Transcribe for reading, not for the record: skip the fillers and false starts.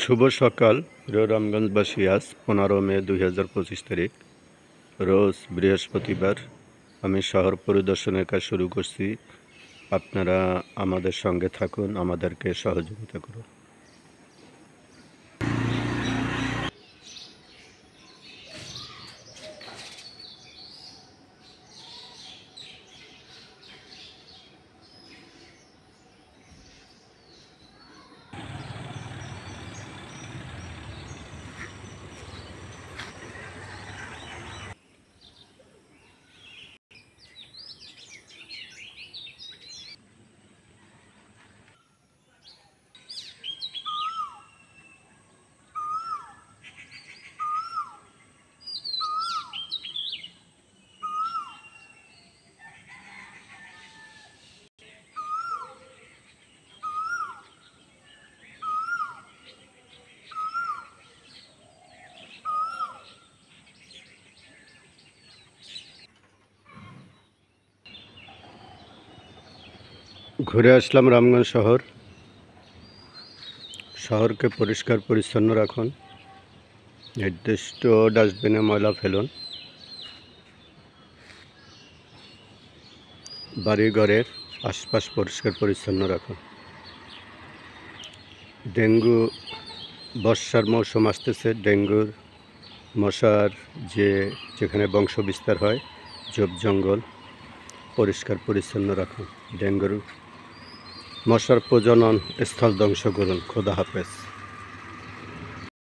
শুভ সকাল প্রিয় রামগঞ্জবাসী। আজ 15 মে 2025 তারিখ, রোজ বৃহস্পতিবার। আমি শহর পরিদর্শনের কাজ শুরু করছি। আপনারা আমাদের সঙ্গে থাকুন, আমাদেরকে সহযোগিতা করুন। ঘুরে আসলাম রামগঞ্জ শহর। শহরকে পরিষ্কার পরিচ্ছন্ন রাখুন, নির্দিষ্ট ডাস্টবিনে ময়লা ফেলুন, বাড়িঘরের আশপাশ পরিষ্কার পরিচ্ছন্ন রাখুন। ডেঙ্গু বর্ষার মৌসুম আসতেছে। ডেঙ্গুর মশার যেখানে বংশ বিস্তার হয়, ঝোপ জঙ্গল পরিষ্কার পরিচ্ছন্ন রাখুন। ডেঙ্গুর মশার প্রজনন স্থল ধ্বংস করুন। খোদা হাফেজ।